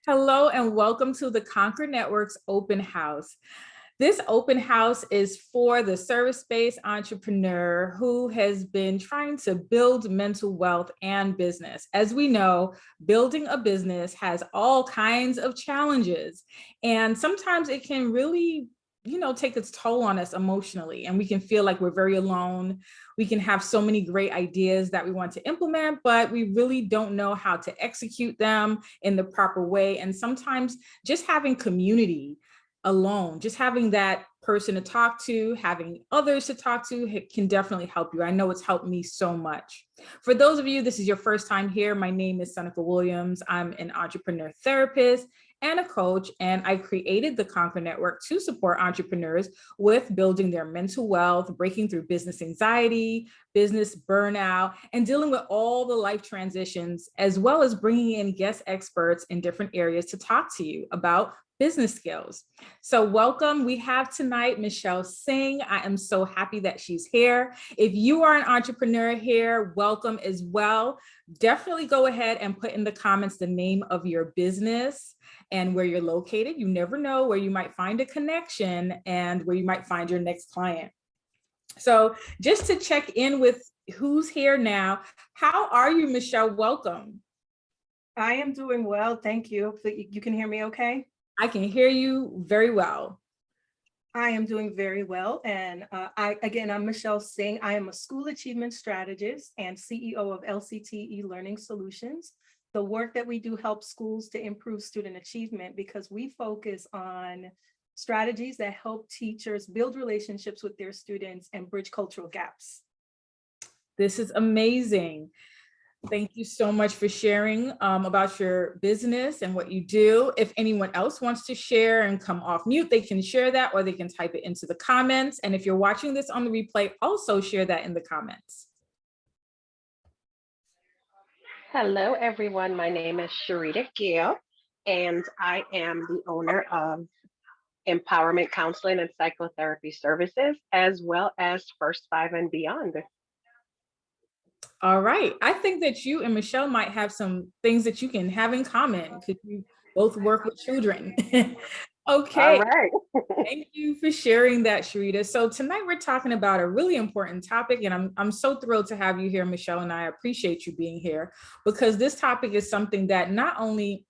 Hello and welcome to the Conquer Network's open house. This open house is for the service-based entrepreneur who has been trying to build mental wealth and business. As we know, building a business has all kinds of challenges, and sometimes it can really take its toll on us emotionally, and we can feel like we're very alone. We can have so many great ideas that we want to implement, but we really don't know how to execute them in the proper way. And sometimes just having community alone, just having that person to talk to, having others to talk to can definitely help you. I know it's helped me so much. For those of you, this is your first time here, my name is Seneca Williams. I'm an entrepreneur therapist and a coach, and I created the Conquer Network to support entrepreneurs with building their mental wealth, breaking through business anxiety, business burnout, and dealing with all the life transitions, as well as bringing in guest experts in different areas to talk to you about business skills. So welcome. We have tonight Michelle Singh. I am so happy that she's here. If you are an entrepreneur here, welcome as well. Definitely go ahead and put in the comments the name of your business and where you're located. You never know where you might find a connection and where you might find your next client. So just to check in with who's here now, how are you, Michelle? Welcome. I am doing well, thank you. You can hear me okay? I can hear you very well. I am doing very well. And I'm Michelle Singh. I am a school achievement strategist and CEO of LCT Learning Solutions. The work that we do helps schools to improve student achievement because we focus on strategies that help teachers build relationships with their students and bridge cultural gaps. This is amazing. Thank you so much for sharing about your business and what you do. If anyone else wants to share and come off mute, they can share that or they can type it into the comments. And if you're watching this on the replay, also share that in the comments. Hello, everyone. My name is Sharita Gill, and I am the owner of Empowerment Counseling and Psychotherapy Services, as well as First Five and Beyond. All right. I think that you and Michelle might have some things that you can have in common because you both work with children. Okay. All right. Thank you for sharing that, Sharita. So tonight we're talking about a really important topic, and I'm so thrilled to have you here, Michelle, and I appreciate you being here because this topic is something that not only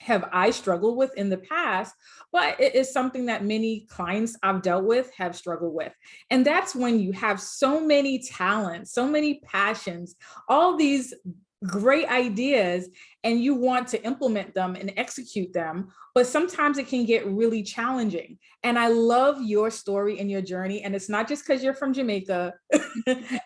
have I struggled with in the past, but it is something that many clients I've dealt with have struggled with. And that's when you have so many talents, so many passions, all these great ideas, and you want to implement them and execute them, but sometimes it can get really challenging. And I love your story and your journey. And it's not just because you're from Jamaica,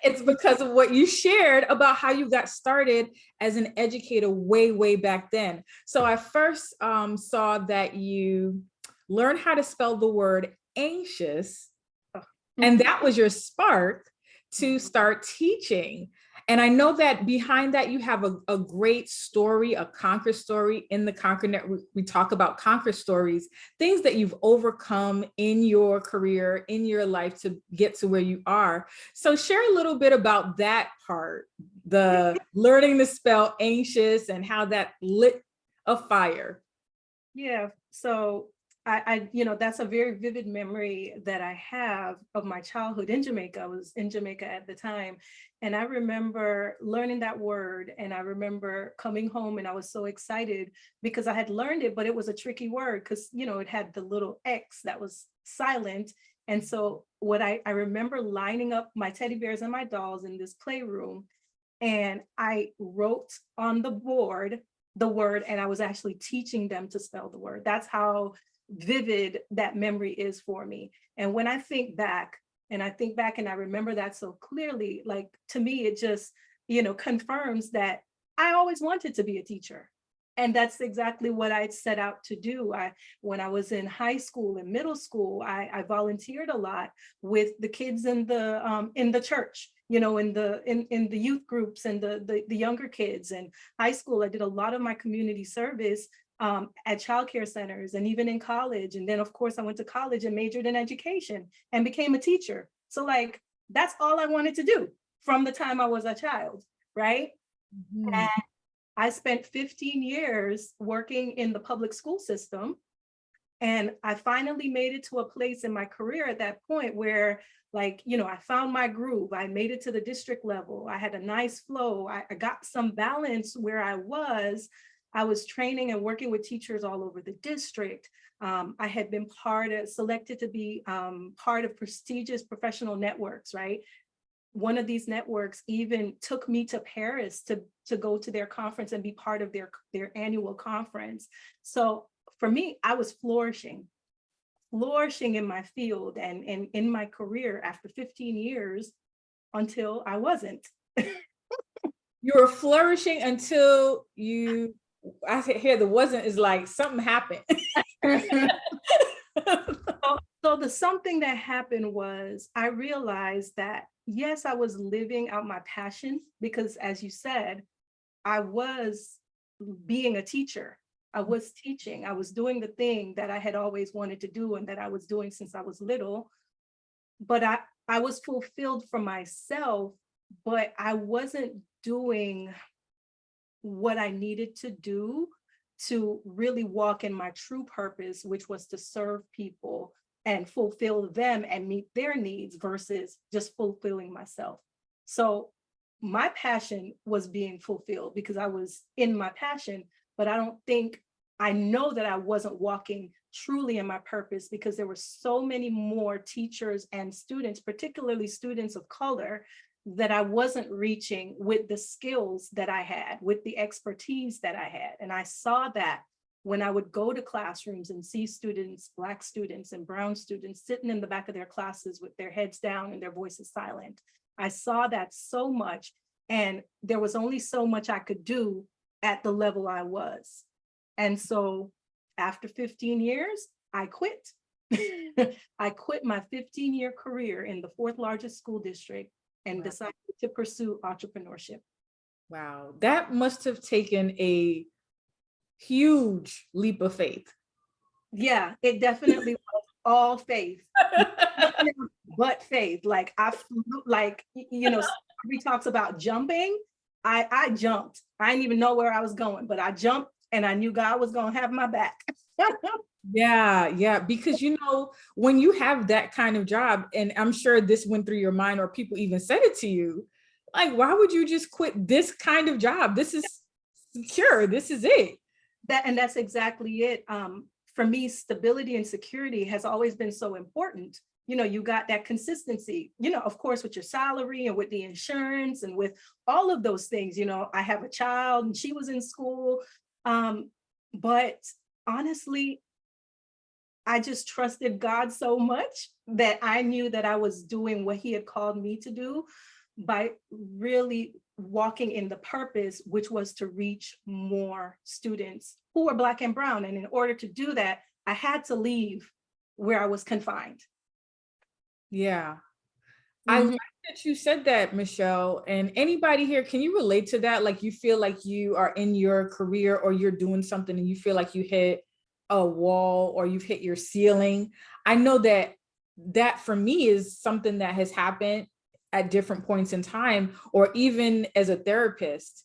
it's because of what you shared about how you got started as an educator way, way back then. So I first saw that you learned how to spell the word anxious, and that was your spark to start teaching. And I know that behind that, you have a great story, a Conquer story in the Conquer Network. We talk about Conquer stories, things that you've overcome in your career, in your life to get to where you are. So share a little bit about that part, the learning to spell anxious and how that lit a fire. Yeah, so that's a very vivid memory that I have of my childhood in Jamaica. I was in Jamaica at the time, and I remember learning that word, and I remember coming home and I was so excited because I had learned it, but it was a tricky word because, it had the little X that was silent. And so I remember lining up my teddy bears and my dolls in this playroom, and I wrote on the board the word, and I was actually teaching them to spell the word. That's how vivid that memory is for me. And when I think back and I remember that so clearly, like, to me, it just, confirms that I always wanted to be a teacher. And that's exactly what I set out to do. When I was in high school and middle school, I volunteered a lot with the kids in the church, in the youth groups and the younger kids. And high school, I did a lot of my community service at childcare centers and even in college. And then, of course, I went to college and majored in education and became a teacher. So that's all I wanted to do from the time I was a child, right? Mm-hmm. And I spent 15 years working in the public school system. And I finally made it to a place in my career at that point where, like, I found my groove. I made it to the district level. I had a nice flow. I got some balance where I was. I was training and working with teachers all over the district. I had been selected to be part of prestigious professional networks, right? One of these networks even took me to Paris to go to their conference and be part of their annual conference. So for me, I was flourishing in my field and in my career after 15 years until I wasn't. You were flourishing until I hear the wasn't is like something happened. So the something that happened was I realized that, yes, I was living out my passion because, as you said, I was being a teacher. I was teaching. I was doing the thing that I had always wanted to do and that I was doing since I was little. But I was fulfilled for myself, but I wasn't doing what I needed to do to really walk in my true purpose, which was to serve people and fulfill them and meet their needs versus just fulfilling myself. So my passion was being fulfilled because I was in my passion, but I know that I wasn't walking truly in my purpose because there were so many more teachers and students, particularly students of color, that I wasn't reaching with the skills that I had, with the expertise that I had. And I saw that when I would go to classrooms and see students, Black students and brown students sitting in the back of their classes with their heads down and their voices silent. I saw that so much, and there was only so much I could do at the level I was. And so after 15 years, I quit. I quit my 15-year career in the 4th largest school district and decided to pursue entrepreneurship. Wow, that must have taken a huge leap of faith. Yeah, it definitely was all faith, but faith. Like he talks about jumping. I jumped. I didn't even know where I was going, but I jumped and I knew God was going to have my back. Yeah, because when you have that kind of job, and I'm sure this went through your mind or people even said it to you, like, why would you just quit this kind of job? This is secure. This is it. That's exactly it. For me, stability and security has always been so important. You got that consistency, of course, with your salary and with the insurance and with all of those things. I have a child and she was in school. But honestly, I just trusted God so much that I knew that I was doing what he had called me to do by really walking in the purpose, which was to reach more students who were Black and brown. And in order to do that, I had to leave where I was confined. Yeah. I like that you said that, Michelle. And anybody here, can you relate to that? Like, you feel like you are in your career or you're doing something and you feel like you hit a wall or you've hit your ceiling. I know that for me is something that has happened at different points in time, or even as a therapist.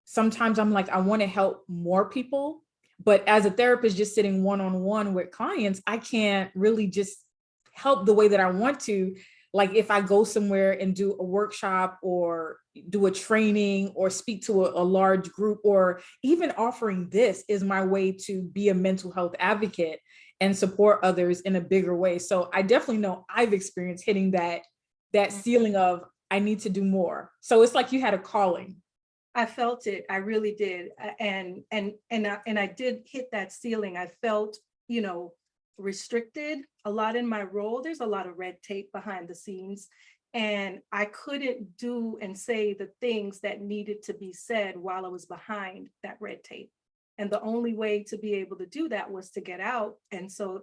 Sometimes I'm like, I want to help more people, but as a therapist, just sitting one-on-one with clients, I can't really just help the way that I want to. Like if I go somewhere and do a workshop or do a training or speak to a large group, or even offering this is my way to be a mental health advocate and support others in a bigger way. So I definitely know I've experienced hitting that ceiling of I need to do more. So it's like you had a calling. I felt it. I really did. And I did hit that ceiling. I felt, restricted a lot in my role. There's a lot of red tape behind the scenes, and I couldn't do and say the things that needed to be said while I was behind that red tape. And the only way to be able to do that was to get out. And so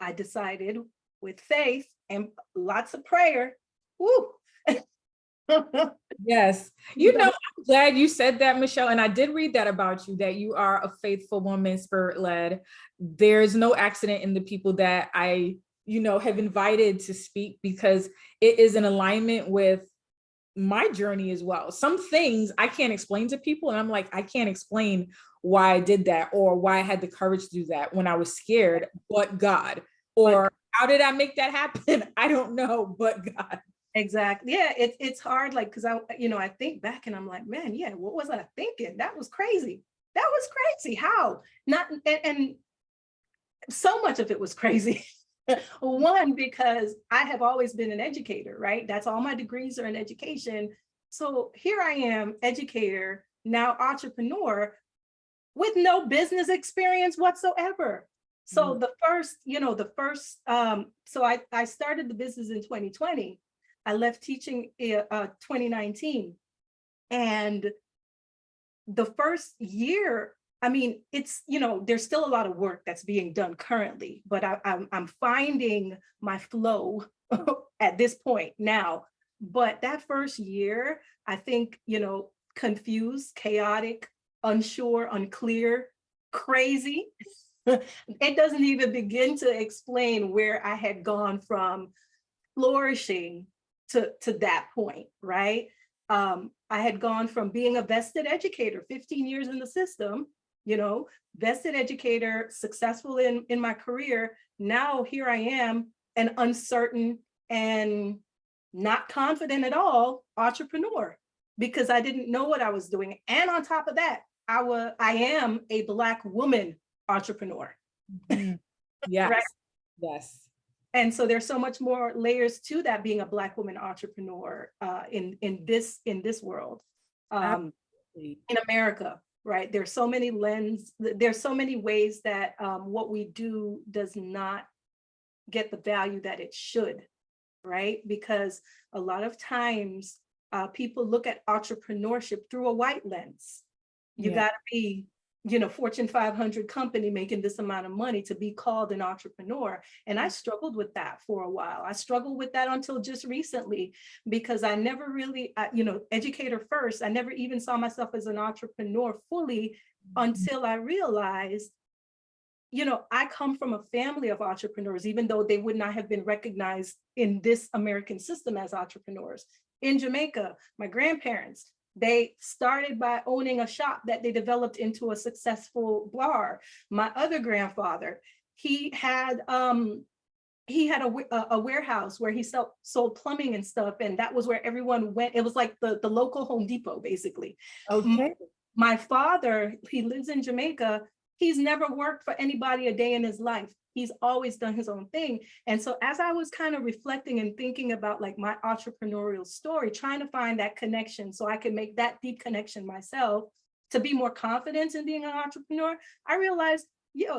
I decided, with faith and lots of prayer, woo. Yes. I'm glad you said that, Michelle. And I did read that about you, that you are a faithful woman, spirit-led. There's no accident in the people that I, have invited to speak, because it is in alignment with my journey as well. Some things I can't explain to people, and I'm like, I can't explain why I did that or why I had the courage to do that when I was scared, but God. Or how did I make that happen? I don't know, but God. Exactly. Yeah, it's hard, like, because I think back and I'm like, man, yeah, what was I thinking? That was crazy. That was crazy. How? Not and so much of it was crazy. One, because I have always been an educator, right? That's all my degrees are in education. So here I am, educator, now entrepreneur with no business experience whatsoever. So so I started the business in 2020. I left teaching in 2019. And the first year, I mean, it's, there's still a lot of work that's being done currently, but I'm finding my flow at this point now. But that first year, I think, confused, chaotic, unsure, unclear, crazy. It doesn't even begin to explain where I had gone from flourishing to that point, right? I had gone from being a vested educator, 15 years in the system, vested educator, successful in my career. Now here I am, an uncertain and not confident at all entrepreneur, because I didn't know what I was doing. And on top of that, I am a Black woman entrepreneur. Mhm. Yes. Right? Yes. And so there's so much more layers to that, being a Black woman entrepreneur in this world, Absolutely. in America, right? There's so many there's so many ways that what we do does not get the value that it should, right? Because a lot of times people look at entrepreneurship through a white lens. You Yeah. got to be, Fortune 500 company making this amount of money to be called an entrepreneur. And I struggled with that for a while. I struggled with that until just recently, because I never really, educator first, I never even saw myself as an entrepreneur fully until I realized, I come from a family of entrepreneurs, even though they would not have been recognized in this American system as entrepreneurs. In Jamaica, my grandparents, they started by owning a shop that they developed into a successful bar. My other grandfather, he had a warehouse where he sold plumbing and stuff, and that was where everyone went. It was like the local Home Depot, basically. Okay. My father, he lives in Jamaica. He's never worked for anybody a day in his life. He's always done his own thing. And so as I was kind of reflecting and thinking about like my entrepreneurial story, trying to find that connection so I could make that deep connection myself to be more confident in being an entrepreneur, I realized,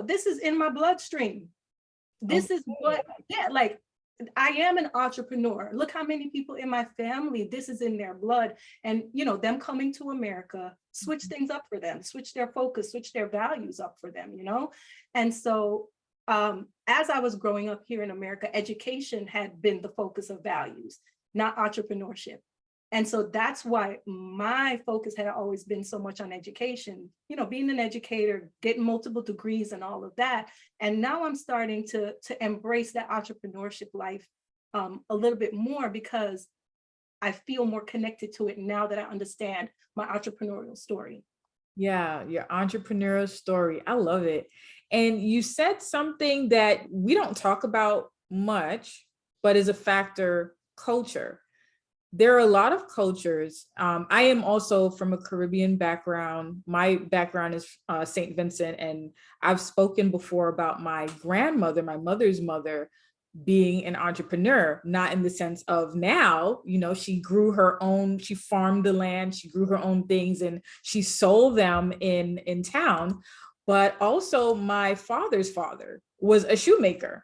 this is in my bloodstream. This is what, like, I am an entrepreneur. Look how many people in my family, this is in their blood. And, them coming to America, switch things up for them, switch their focus, switch their values up for them, And so as I was growing up here in America, education had been the focus of values, not entrepreneurship. And so that's why my focus had always been so much on education, being an educator, getting multiple degrees and all of that. And now I'm starting to embrace that entrepreneurship life a little bit more, because I feel more connected to it now that I understand my entrepreneurial story. Yeah, your entrepreneurial story. I love it. And you said something that we don't talk about much, but is a factor: culture. There are a lot of cultures. I am also from a Caribbean background. My background is St. Vincent, and I've spoken before about my grandmother, my mother's mother, being an entrepreneur, not in the sense of now, she grew her own, she farmed the land, she grew her own things, and she sold them in town. But also my father's father was a shoemaker.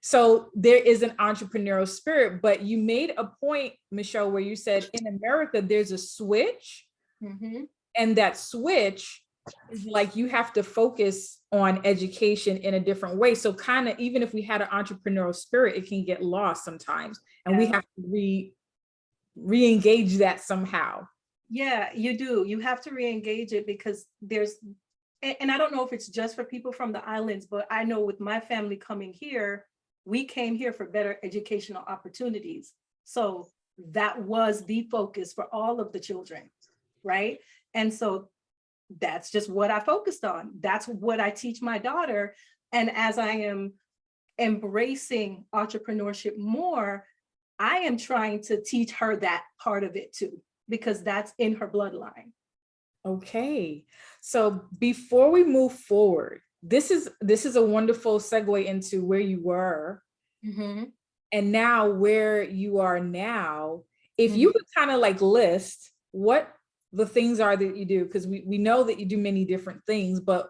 So there is an entrepreneurial spirit, but you made a point, Michelle, where you said in America, there's a switch, and that switch is like you have to focus on education in a different way. So kind of, even if we had an entrepreneurial spirit, it can get lost sometimes, and we have to re-engage that somehow. Yeah, you do. You have to re-engage it, because and I don't know if it's just for people from the islands, but I know with my family coming here, we came here for better educational opportunities. So that was the focus for all of the children, right? And so that's just what I focused on. That's what I teach my daughter. And as I am embracing entrepreneurship more, I am trying to teach her that part of it too, because that's in her bloodline. Okay. So before we move forward, this is a wonderful segue into where you were and now where you are now. If you could kind of like list what the things are that you do, because we know that you do many different things, but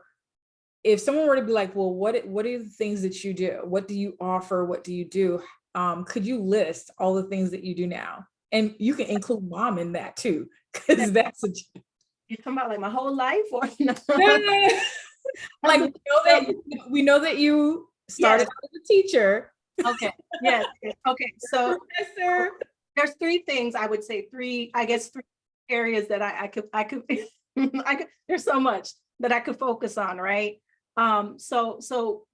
if someone were to be like, well, what are the things that you do? What do you offer? What do you do? Could you list all the things that you do now? And you can include mom in that too, because that's a You're talking about like my whole life or no? like we know that you started out as a teacher. Okay. Yes. Okay. So Professor. there's three things I would say, three areas that I could there's so much that I could focus on, right? So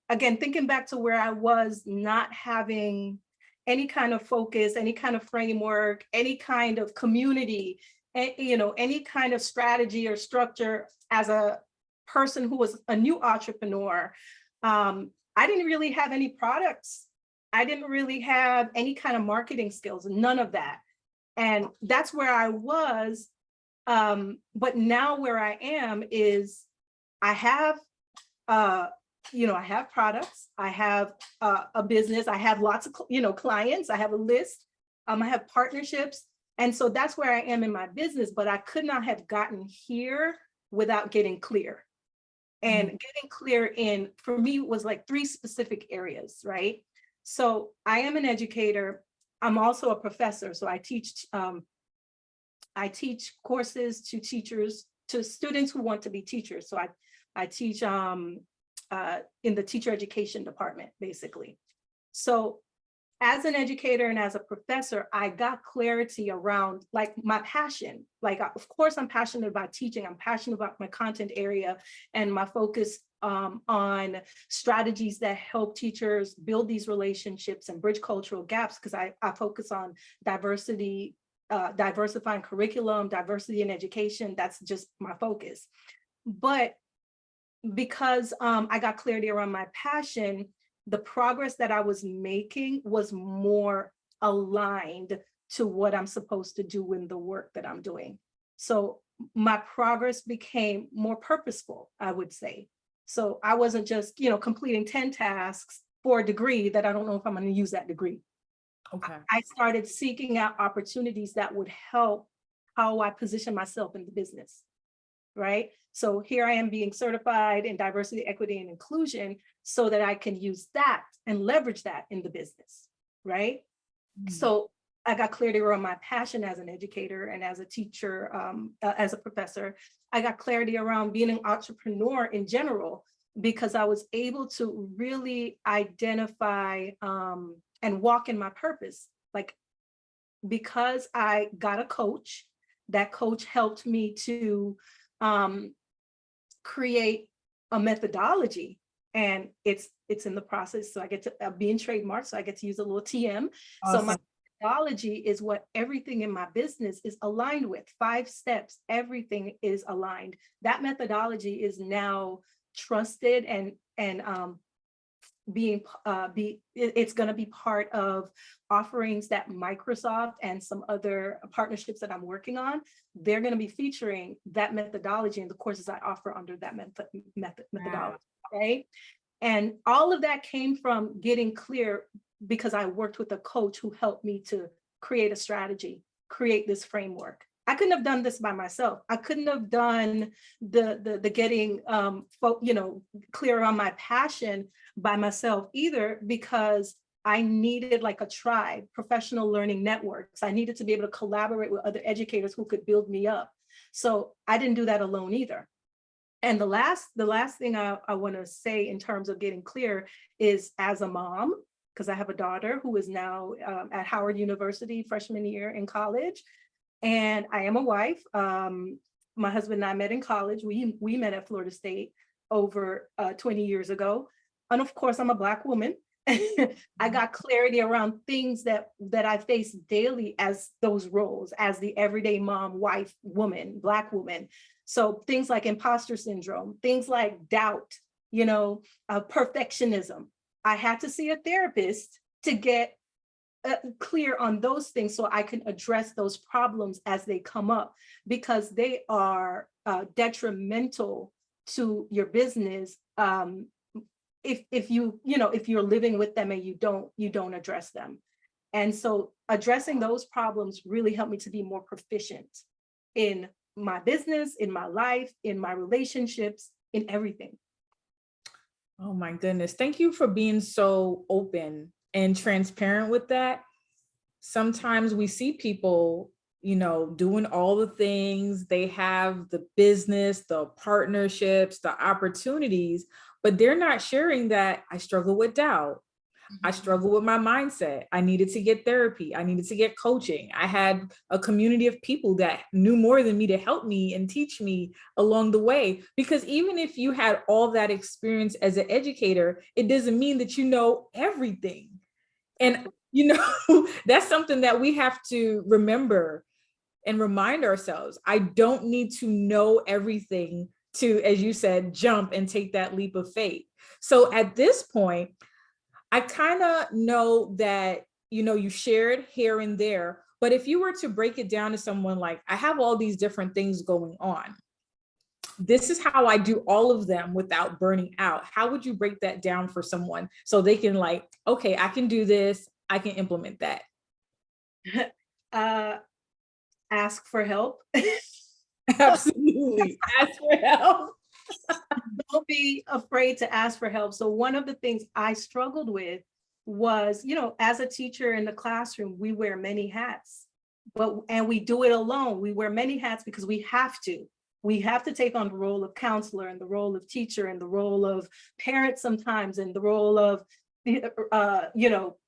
again, thinking back to where I was not having any kind of focus, any kind of framework, any kind of community, any kind of strategy or structure as a person who was a new entrepreneur. I didn't really have any products. I didn't really have any kind of marketing skills, none of that. And that's where I was. But now where I am is I have, I have products, I have a business, I have lots of, clients, I have a list, I have partnerships. And so that's where I am in my business, but I could not have gotten here without getting clear. And getting clear for me, was like three specific areas, right? So I am an educator. I'm also a professor. So I teach courses to teachers, to students who want to be teachers. So I teach in the teacher education department, basically. So as an educator and as a professor, I got clarity around like my passion. Like, of course, I'm passionate about teaching. I'm passionate about my content area and my focus on strategies that help teachers build these relationships and bridge cultural gaps, because I focus on diversity, diversifying curriculum, diversity in education. That's just my focus. But because I got clarity around my passion, the progress that I was making was more aligned to what I'm supposed to do in the work that I'm doing. So my progress became more purposeful, I would say. So I wasn't just, completing 10 tasks for a degree that I don't know if I'm going to use that degree. Okay. I started seeking out opportunities that would help how I position myself in the business, right? So here I am being certified in diversity, equity, and inclusion so that I can use that and leverage that in the business, right? So I got clarity around my passion as an educator and as a teacher, as a professor. I got clarity around being an entrepreneur in general, because I was able to really identify and walk in my purpose. Like, because I got a coach, that coach helped me to create a methodology, and it's in the process. So I get to be in trademark, so I get to use a little TM. Awesome. So my methodology is what everything in my business is aligned with. 5 steps, everything is aligned. That methodology is now trusted and it's going to be part of offerings that Microsoft and some other partnerships that I'm working on. They're going to be featuring that methodology in the courses I offer under that methodology, right? And all of that came from getting clear, because I worked with a coach who helped me to create a strategy, create this framework. I couldn't have done this by myself. I couldn't have done the getting clear on my passion by myself either, because I needed like a tribe, professional learning networks. I needed to be able to collaborate with other educators who could build me up. So I didn't do that alone either. And the last thing I want to say in terms of getting clear is, as a mom, because I have a daughter who is now at Howard University, freshman year in college. And I am a wife. My husband and I met in college. We met at Florida State over 20 years ago. And of course, I'm a Black woman. I got clarity around things that I face daily as those roles, as the everyday mom, wife, woman, Black woman. So things like imposter syndrome, things like doubt, perfectionism. I had to see a therapist to get clear on those things so I can address those problems as they come up, because they are detrimental to your business if you're living with them and you don't address them. And so addressing those problems really helped me to be more proficient in my business, in my life, in my relationships, in everything. Oh my goodness. Thank you for being so open and transparent with that. Sometimes we see people, doing all the things, they have the business, the partnerships, the opportunities, but they're not sharing that I struggle with doubt. I struggle with my mindset. I needed to get therapy. I needed to get coaching. I had a community of people that knew more than me to help me and teach me along the way. Because even if you had all that experience as an educator, it doesn't mean that you know everything. And, that's something that we have to remember and remind ourselves. I don't need to know everything to, as you said, jump and take that leap of faith. So at this point, I kind of know that, you shared here and there, but if you were to break it down to someone like, I have all these different things going on, this is how I do all of them without burning out. How would you break that down for someone so they can okay, I can do this, I can implement that? Ask for help. Absolutely. Ask for help. Don't be afraid to ask for help. So one of the things I struggled with was, as a teacher in the classroom, we wear many hats, and we do it alone. We wear many hats because we have to. We have to take on the role of counselor and the role of teacher and the role of parent sometimes and the role of,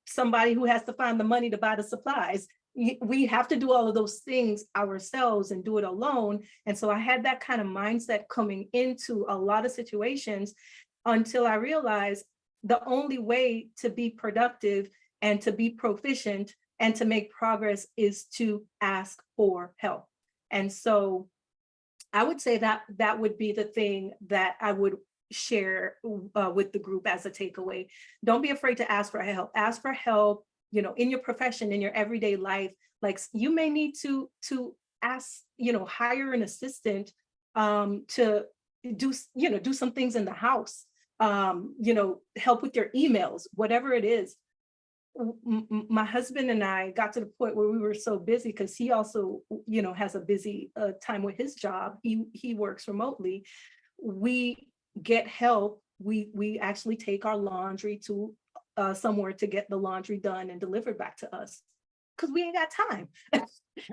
somebody who has to find the money to buy the supplies. We have to do all of those things ourselves and do it alone. And so I had that kind of mindset coming into a lot of situations until I realized the only way to be productive and to be proficient and to make progress is to ask for help. And so I would say that that would be the thing that I would share with the group as a takeaway. Don't be afraid to ask for help. Ask for help, in your profession, in your everyday life. Like you may need to ask, hire an assistant to do some things in the house, help with your emails, whatever it is. My husband and I got to the point where we were so busy because he also, has a busy time with his job. He works remotely. We get help. We actually take our laundry to somewhere to get the laundry done and delivered back to us because we ain't got time.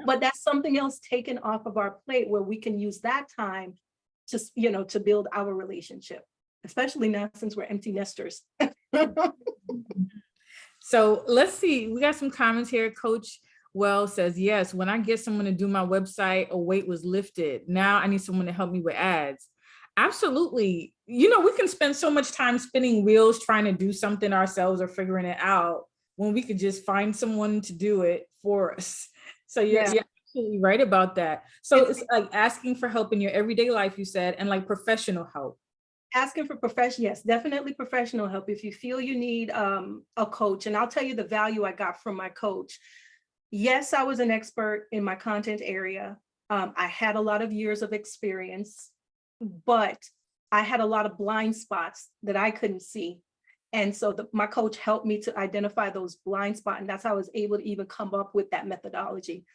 But that's something else taken off of our plate where we can use that time to, to build our relationship, especially now since we're empty nesters. So let's see, we got some comments here. Coach Wells says, yes, when I get someone to do my website, a weight was lifted. Now I need someone to help me with ads. Absolutely. We can spend so much time spinning wheels trying to do something ourselves or figuring it out when we could just find someone to do it for us. So you're absolutely right about that. So it's like asking for help in your everyday life, you said, and like professional help. Asking for professional, yes, definitely professional help. If you feel you need a coach, and I'll tell you the value I got from my coach. Yes, I was an expert in my content area. I had a lot of years of experience, but I had a lot of blind spots that I couldn't see. And so my coach helped me to identify those blind spots, and that's how I was able to even come up with that methodology.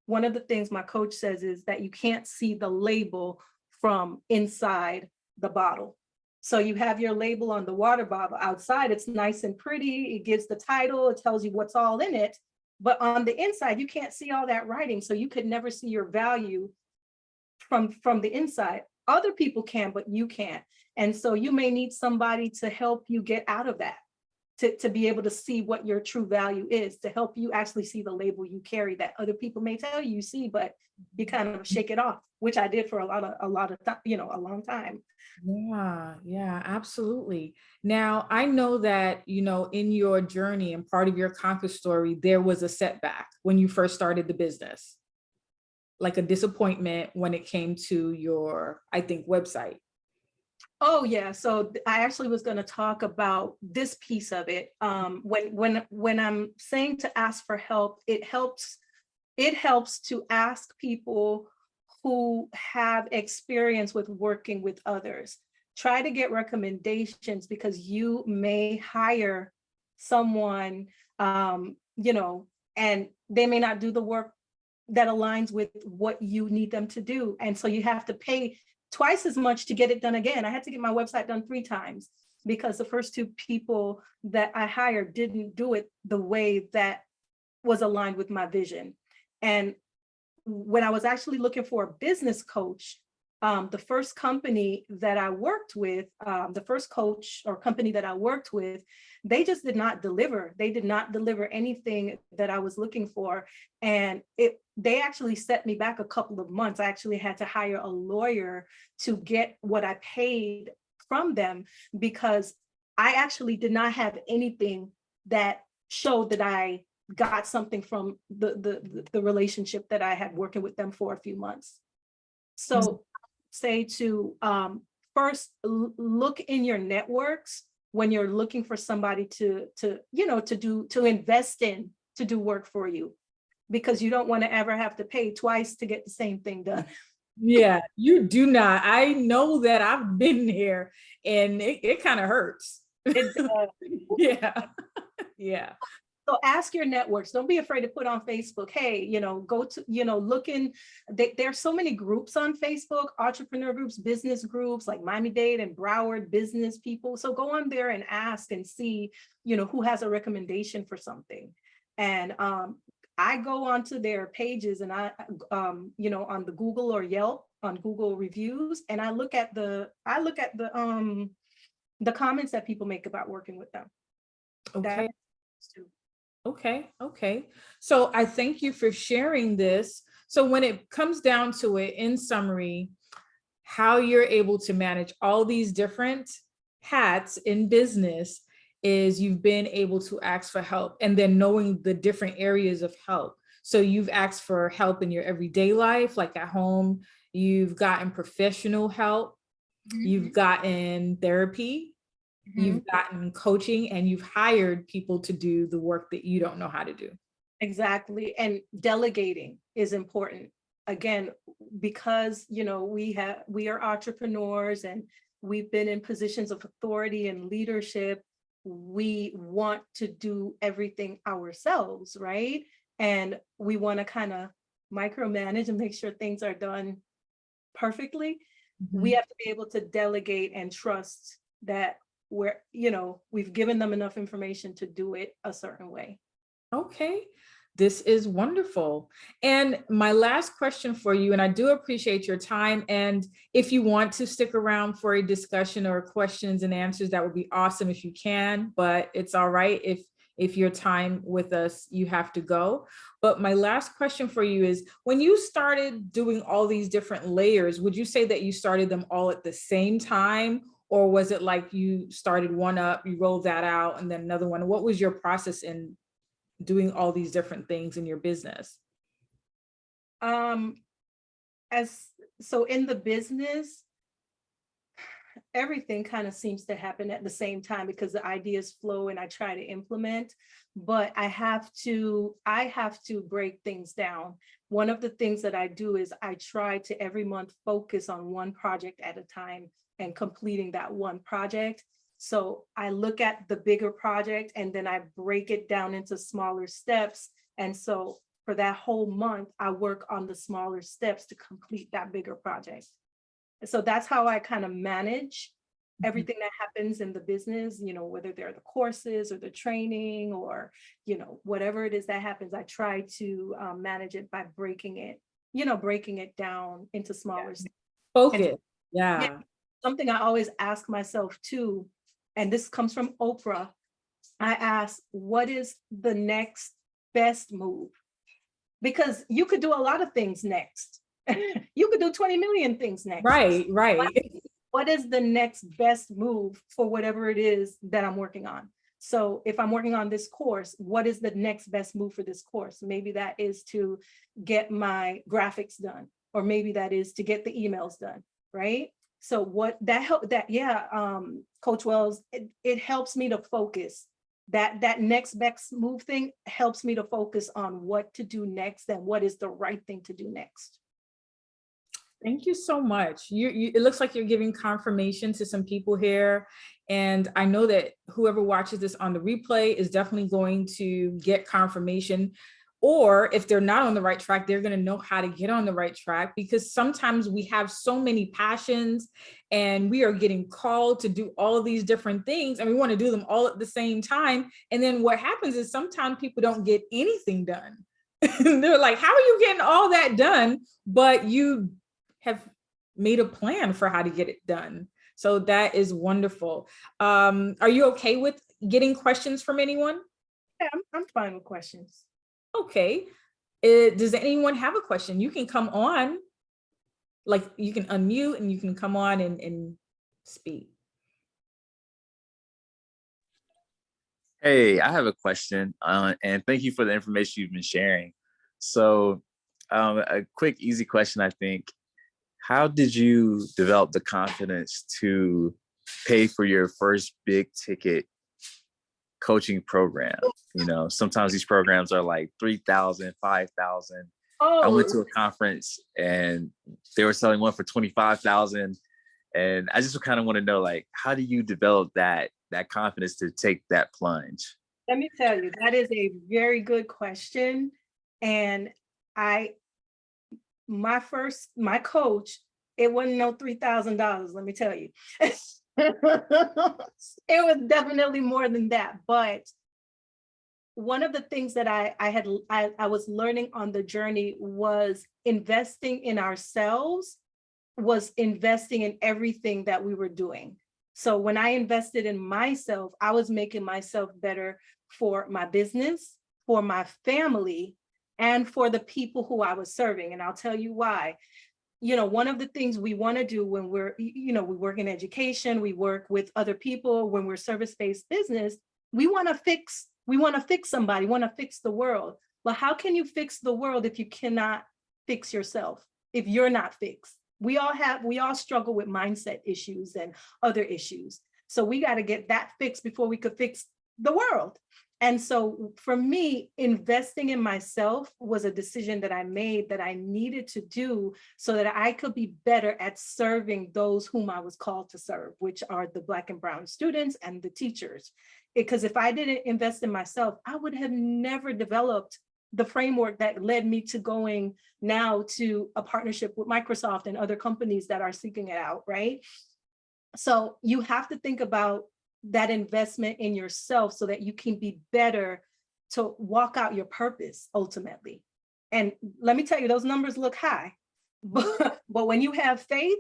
One of the things my coach says is that you can't see the label from inside the bottle. So you have your label on the water bottle outside, it's nice and pretty, it gives the title, it tells you what's all in it, but on the inside, you can't see all that writing, so you could never see your value from the inside. Other people can, but you can't. And so you may need somebody to help you get out of that, to be able to see what your true value is, to help you actually see the label you carry that other people may tell you see, but you kind of shake it off, which I did for a lot of time, a long time. Yeah, absolutely. Now, I know that, in your journey and part of your conquer story, there was a setback when you first started the business, like a disappointment when it came to your, I think, website. Oh yeah, so I actually was going to talk about this piece of it. When I'm saying to ask for help, it helps to ask people who have experience with working with others. Try to get recommendations because you may hire someone, and they may not do the work that aligns with what you need them to do. And so you have to pay twice as much to get it done again. I had to get my website done 3 times because the first 2 people that I hired didn't do it the way that was aligned with my vision. And when I was actually looking for a business coach, the first company that I worked with, the first coach or company that I worked with, they just did not deliver. They did not deliver anything that I was looking for. And they actually set me back a couple of months. I actually had to hire a lawyer to get what I paid from them because I actually did not have anything that showed that I got something from the relationship that I had working with them for a few months. So say to first look in your networks when you're looking for somebody to invest in to do work for you, because you don't want to ever have to pay twice to get the same thing done. Yeah, you do not. I know that I've been there and it kind of hurts. It, Yeah. Yeah. So ask your networks. Don't be afraid to put on Facebook, hey, go to, look in, there's so many groups on Facebook, entrepreneur groups, business groups like Miami-Dade and Broward business people. So go on there and ask and see, who has a recommendation for something. And I go onto their pages and I, on the Google or Yelp, on Google reviews, and I look at the comments that people make about working with them. Okay. That, Okay. Okay. So I thank you for sharing this. So when it comes down to it, in summary, how you're able to manage all these different hats in business is you've been able to ask for help and then knowing the different areas of help. So you've asked for help in your everyday life, like at home, you've gotten professional help, you've gotten therapy, you've gotten coaching, and you've hired people to do the work that you don't know how to do. Exactly. And delegating is important. Again, because, we are entrepreneurs and we've been in positions of authority and leadership. We want to do everything ourselves, right? And we want to kind of micromanage and make sure things are done perfectly. We have to be able to delegate and trust that we've given them enough information to do it a certain way. Okay, this is wonderful. And my last question for you, and I do appreciate your time. And if you want to stick around for a discussion or questions and answers, that would be awesome if you can, but it's all right if your time with us, you have to go. But my last question for you is, when you started doing all these different layers, would you say that you started them all at the same time? Or was it like you started one up, you rolled that out, and then another one? What was your process in doing all these different things in your business? So in the business, everything kind of seems to happen at the same time because the ideas flow and I try to implement, but I have to break things down. One of the things that I do is I try to every month focus on one project at a time and completing that one project. So I look at the bigger project and then I break it down into smaller steps. And so for that whole month, I work on the smaller steps to complete that bigger project. So that's how I kind of manage everything that happens in the business, whether they're the courses or the training or, whatever it is that happens, I try to manage it by breaking it down into smaller steps. Focus. Yeah. Something I always ask myself too, and this comes from Oprah, I ask, what is the next best move? Because you could do a lot of things next. You could do 20 million things next. Right. what is the next best move for whatever it is that I'm working on? So if I'm working on this course, what is the next best move for this course? Maybe that is to get my graphics done, or maybe that is to get the emails done, right? So what that help that, yeah, Coach Wells, it helps me to focus. That next best move thing helps me to focus on what to do next and what is the right thing to do next. Thank you so much. It looks like you're giving confirmation to some people here. And I know that whoever watches this on the replay is definitely going to get confirmation. Or if they're not on the right track, they're going to know how to get on the right track, because sometimes we have so many passions and we are getting called to do all of these different things and we want to do them all at the same time. And then what happens is sometimes people don't get anything done. They're like, how are you getting all that done? But you have made a plan for how to get it done. So that is wonderful. Are you okay with getting questions from anyone? Yeah, I'm fine with questions. Okay. Does anyone have a question? You can come on, like you can unmute and you can come on and speak. Hey, I have a question, and thank you for the information you've been sharing. So, a quick, easy question, I think. How did you develop the confidence to pay for your first big ticket coaching program? You know, sometimes these programs are like 3,000, 5,000. I went to a conference and they were selling one for 25,000. And I just kind of want to know, like, how do you develop that confidence to take that plunge? Let me tell you, that is a very good question. And my coach, it wasn't no $3,000, let me tell you. It was definitely more than that. But one of the things that I was learning on the journey was investing in ourselves, was investing in everything that we were doing. So when I invested in myself, I was making myself better for my business, for my family, and for the people who I was serving. And I'll tell you why. You know, one of the things we want to do when we work in education, we work with other people, when we're service-based business, we want to fix somebody, want to fix the world. But how can you fix the world if you cannot fix yourself, if you're not fixed? We all struggle with mindset issues and other issues. So we got to get that fixed before we could fix the world. And so for me, investing in myself was a decision that I made that I needed to do so that I could be better at serving those whom I was called to serve, which are the Black and brown students and the teachers. Because if I didn't invest in myself, I would have never developed the framework that led me to going now to a partnership with Microsoft and other companies that are seeking it out, right? So you have to think about that investment in yourself so that you can be better to walk out your purpose ultimately. And let me tell you, those numbers look high, but when you have faith,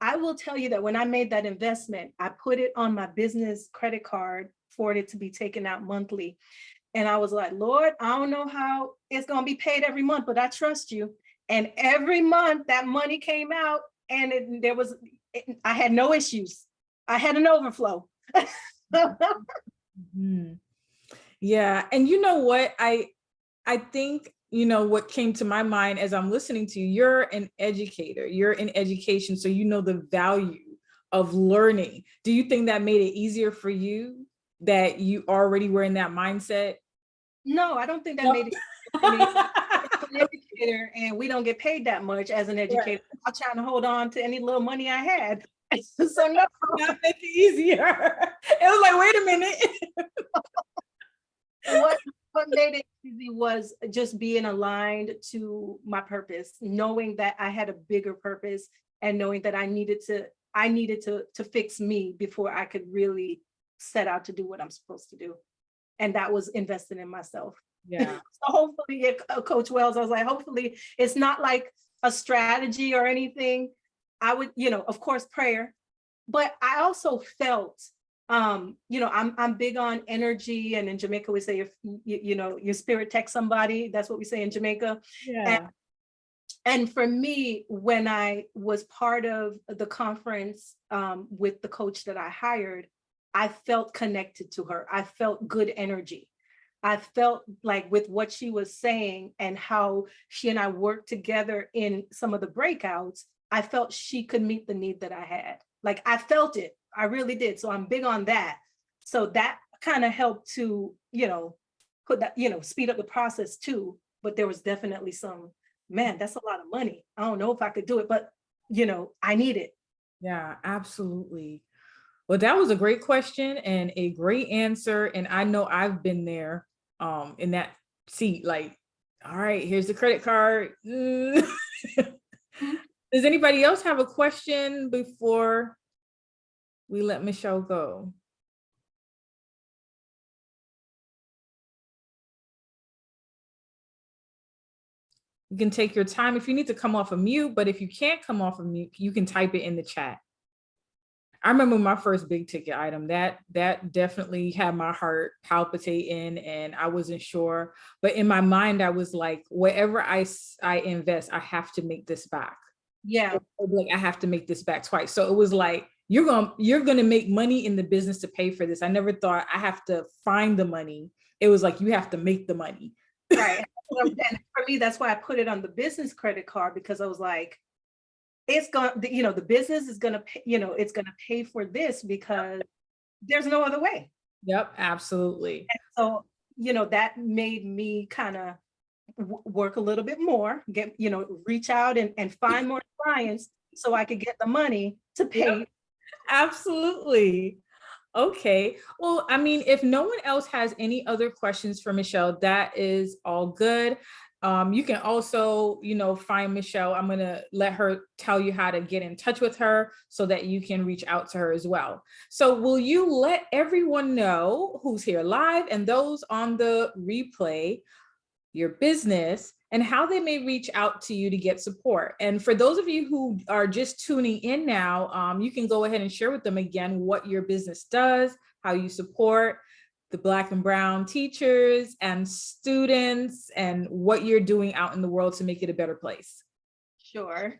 I will tell you that when I made that investment, I put it on my business credit card for it to be taken out monthly. And I was like, Lord, I don't know how it's going to be paid every month, but I trust you. And every month that money came out and I had no issues. I had an overflow. Mm-hmm. Yeah. And you know what? I think, you know, what came to my mind as I'm listening to you, you're an educator, you're in education, so you know the value of learning. Do you think that made it easier for you that you already were in that mindset? No, I don't think that made it for me. I'm an educator and we don't get paid that much as an educator. Right. I'm trying to hold on to any little money I had. So no, that make it easier. It was like, wait a minute. What made it easy was just being aligned to my purpose, knowing that I had a bigger purpose and knowing that I needed to fix me before I could really set out to do what I'm supposed to do. And that was investing in myself. Yeah. So hopefully, Coach Wells, I was like, hopefully it's not like a strategy or anything. I would, of course, prayer, but I also felt, I'm big on energy, and in Jamaica we say, if your spirit texts somebody, that's what we say in Jamaica. Yeah. And And for me, when I was part of the conference with the coach that I hired, I felt connected to her. I felt good energy. I felt like with what she was saying and how she and I worked together in some of the breakouts, I felt she could meet the need that I had. Like I felt it. I really did. So I'm big on that. So that kind of helped to, put that, speed up the process too. But there was definitely some, man, that's a lot of money. I don't know if I could do it, but I need it. Yeah, absolutely. Well, that was a great question and a great answer. And I know I've been there in that seat, like, all right, here's the credit card. Does anybody else have a question before we let Michelle go? You can take your time if you need to come off of mute, but if you can't come off of mute, you can type it in the chat. I remember my first big ticket item that definitely had my heart palpitating and I wasn't sure, but in my mind, I was like, whatever I invest, I have to make this back. Yeah. Like I have to make this back twice. So it was like, you're going to make money in the business to pay for this. I never thought I have to find the money. It was like, you have to make the money. Right. And for me, that's why I put it on the business credit card, because I was like, it's going, the business is going to pay, it's going to pay for this because there's no other way. Yep, absolutely. And so, that made me kind of work a little bit more, get, reach out and find more clients so I could get the money to pay. Yep, absolutely. Okay. Well, I mean, if no one else has any other questions for Michelle, that is all good. You can also, find Michelle. I'm going to let her tell you how to get in touch with her so that you can reach out to her as well. So will you let everyone know who's here live and those on the replay, your business, and how they may reach out to you to get support? And for those of you who are just tuning in now, you can go ahead and share with them again what your business does, how you support the Black and Brown teachers and students, and what you're doing out in the world to make it a better place. Sure.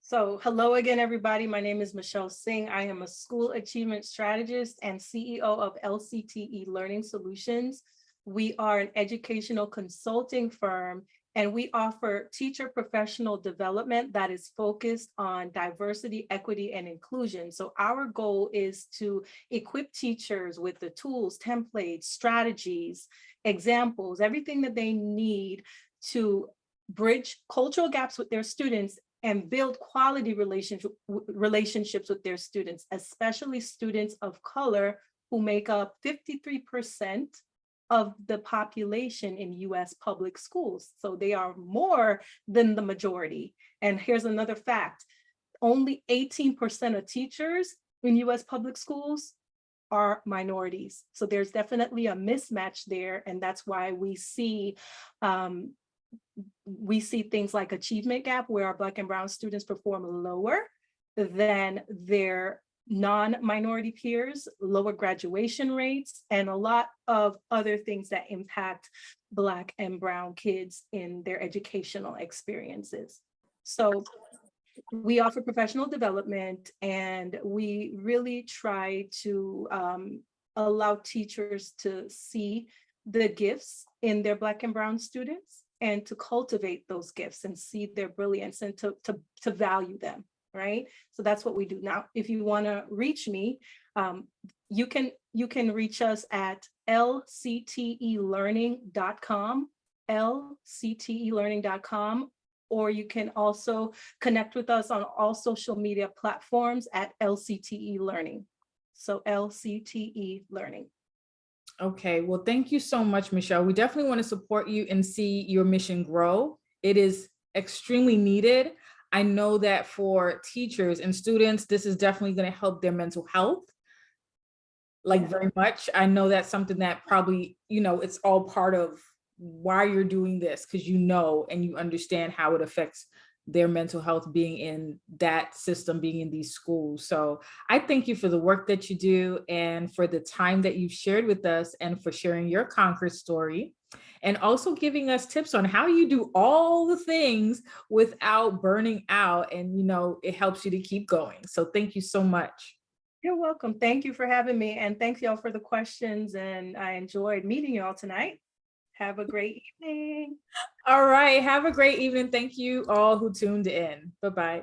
So hello again, everybody. My name is Michelle Singh. I am a school achievement strategist and CEO of LCTE Learning Solutions. We are an educational consulting firm, and we offer teacher professional development that is focused on diversity, equity, and inclusion. So our goal is to equip teachers with the tools, templates, strategies, examples, everything that they need to bridge cultural gaps with their students and build quality relationships with their students, especially students of color who make up 53% of the population in US public schools. So they are more than the majority. And here's another fact: only 18% of teachers in US public schools are minorities. So there's definitely a mismatch there. And that's why we see things like achievement gap, where our Black and Brown students perform lower than their non-minority peers, lower graduation rates, and a lot of other things that impact Black and Brown kids in their educational experiences. So we offer professional development, and we really try to allow teachers to see the gifts in their Black and Brown students and to cultivate those gifts and see their brilliance and to value them. Right? So that's what we do. Now, if you want to reach me, you can reach us at lctelearning.com, lctelearning.com, or you can also connect with us on all social media platforms at LCTE Learning. So LCTE Learning. Okay, well, thank you so much, Michelle. We definitely want to support you and see your mission grow. It is extremely needed. I know that for teachers and students, this is definitely going to help their mental health, like very much. I know that's something that probably, it's all part of why you're doing this, because and you understand how it affects their mental health being in that system, being in these schools. So I thank you for the work that you do and for the time that you've shared with us and for sharing your Concord story. and also giving us tips on how you do all the things without burning out. And, it helps you to keep going. So thank you so much. You're welcome. Thank you for having me. And thanks y'all for the questions. And I enjoyed meeting y'all tonight. Have a great evening. All right. Have a great evening. Thank you all who tuned in. Bye-bye.